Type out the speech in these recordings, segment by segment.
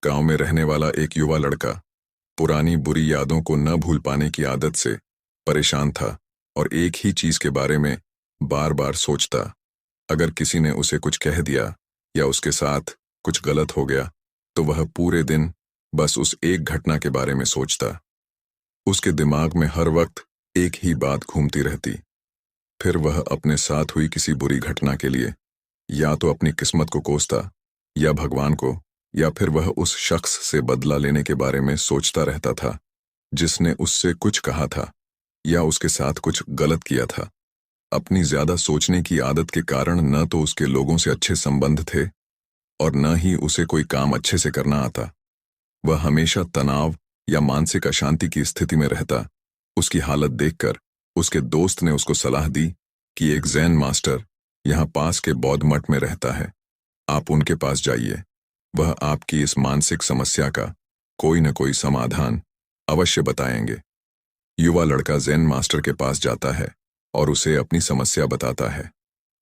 गांव में रहने वाला एक युवा लड़का पुरानी बुरी यादों को न भूल पाने की आदत से परेशान था और एक ही चीज के बारे में बार बार सोचता। अगर किसी ने उसे कुछ कह दिया या उसके साथ कुछ गलत हो गया तो वह पूरे दिन बस उस एक घटना के बारे में सोचता। उसके दिमाग में हर वक्त एक ही बात घूमती रहती। फिर वह अपने साथ हुई किसी बुरी घटना के लिए या तो अपनी किस्मत को कोसता या भगवान को, या फिर वह उस शख्स से बदला लेने के बारे में सोचता रहता था जिसने उससे कुछ कहा था या उसके साथ कुछ गलत किया था। अपनी ज्यादा सोचने की आदत के कारण न तो उसके लोगों से अच्छे संबंध थे और न ही उसे कोई काम अच्छे से करना आता। वह हमेशा तनाव या मानसिक अशांति की स्थिति में रहता। उसकी हालत देखकर उसके दोस्त ने उसको सलाह दी कि एक जैन मास्टर यहाँ पास के बौद्ध मठ में रहता है, आप उनके पास जाइए। वह आपकी इस मानसिक समस्या का कोई न कोई समाधान अवश्य बताएंगे। युवा लड़का जैन मास्टर के पास जाता है और उसे अपनी समस्या बताता है।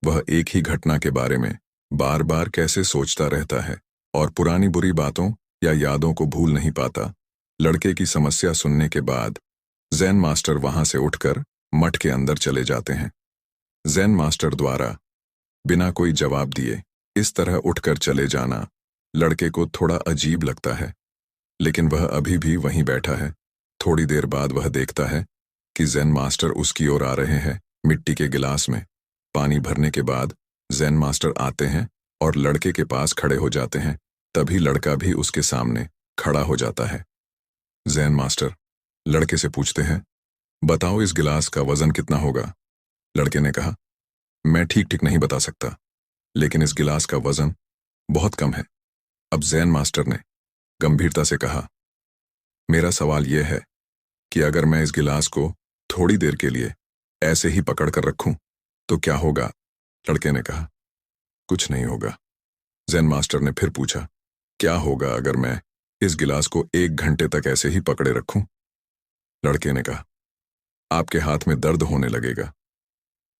वह एक ही घटना के बारे में बार बार कैसे सोचता रहता है और पुरानी बुरी बातों या यादों को भूल नहीं पाता। लड़के की समस्या सुनने के बाद जैन मास्टर वहां से उठकर मठ के अंदर चले जाते हैं। जैन मास्टर द्वारा बिना कोई जवाब दिए इस तरह उठकर चले जाना लड़के को थोड़ा अजीब लगता है, लेकिन वह अभी भी वहीं बैठा है। थोड़ी देर बाद वह देखता है कि जैन मास्टर उसकी ओर आ रहे हैं। मिट्टी के गिलास में पानी भरने के बाद जैन मास्टर आते हैं और लड़के के पास खड़े हो जाते हैं। तभी लड़का भी उसके सामने खड़ा हो जाता है। जैन मास्टर लड़के से पूछते हैं, बताओ इस गिलास का वजन कितना होगा? लड़के ने कहा, मैं ठीक ठीक नहीं बता सकता, लेकिन इस गिलास का वजन बहुत कम है। अब जैन मास्टर ने गंभीरता से कहा, मेरा सवाल यह है कि अगर मैं इस गिलास को थोड़ी देर के लिए ऐसे ही पकड़ कर रखूं तो क्या होगा? लड़के ने कहा, कुछ नहीं होगा। जैन मास्टर ने फिर पूछा, क्या होगा अगर मैं इस गिलास को 1 घंटे तक ऐसे ही पकड़े रखूं? लड़के ने कहा, आपके हाथ में दर्द होने लगेगा।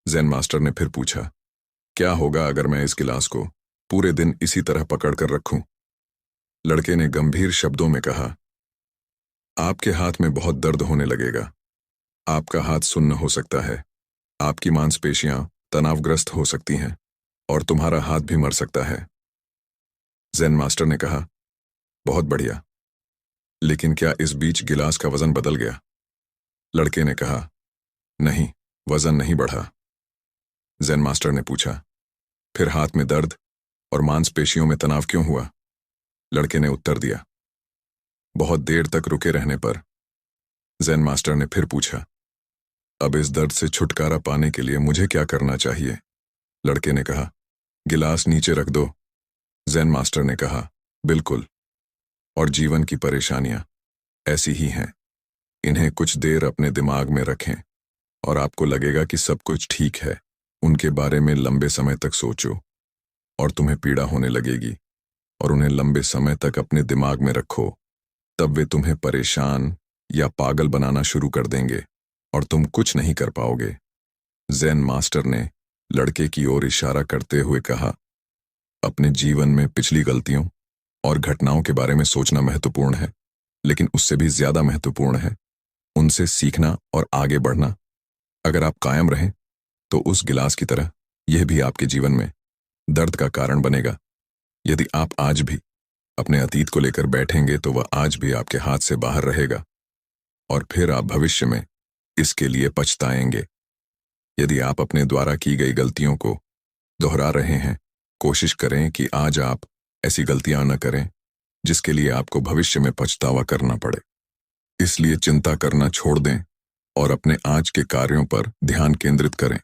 जैन मास्टर ने फिर पूछा, क्या होगा अगर मैं इस गिलास को पूरे दिन इसी तरह पकड़ कर रखूं? लड़के ने गंभीर शब्दों में कहा, आपके हाथ में बहुत दर्द होने लगेगा। आपका हाथ सुन्न हो सकता है, आपकी मांसपेशियां तनावग्रस्त हो सकती हैं और तुम्हारा हाथ भी मर सकता है। जैन मास्टर ने कहा, बहुत बढ़िया, लेकिन क्या इस बीच गिलास का वजन बदल गया? लड़के ने कहा, नहीं, वजन नहीं बढ़ा। जैन मास्टर ने पूछा, फिर हाथ में दर्द और मांसपेशियों में तनाव क्यों हुआ? लड़के ने उत्तर दिया। बहुत देर तक रुके रहने पर जैन मास्टर ने फिर पूछा, अब इस दर्द से छुटकारा पाने के लिए मुझे क्या करना चाहिए? लड़के ने कहा, गिलास नीचे रख दो। जैन मास्टर ने कहा, बिल्कुल, और जीवन की परेशानियां ऐसी ही हैं। इन्हें कुछ देर अपने दिमाग में रखें और आपको लगेगा कि सब कुछ ठीक है। उनके बारे में लंबे समय तक सोचो और तुम्हें पीड़ा होने लगेगी, और उन्हें लंबे समय तक अपने दिमाग में रखो, तब वे तुम्हें परेशान या पागल बनाना शुरू कर देंगे और तुम कुछ नहीं कर पाओगे। जैन मास्टर ने लड़के की ओर इशारा करते हुए कहा, अपने जीवन में पिछली गलतियों और घटनाओं के बारे में सोचना महत्वपूर्ण है, लेकिन उससे भी ज्यादा महत्वपूर्ण है उनसे सीखना और आगे बढ़ना। अगर आप कायम रहें तो उस गिलास की तरह यह भी आपके जीवन में दर्द का कारण बनेगा। यदि आप आज भी अपने अतीत को लेकर बैठेंगे तो वह आज भी आपके हाथ से बाहर रहेगा और फिर आप भविष्य में इसके लिए पछताएंगे। यदि आप अपने द्वारा की गई गलतियों को दोहरा रहे हैं, कोशिश करें कि आज आप ऐसी गलतियां न करें जिसके लिए आपको भविष्य में पछतावा करना पड़े। इसलिए चिंता करना छोड़ दें और अपने आज के कार्यों पर ध्यान केंद्रित करें।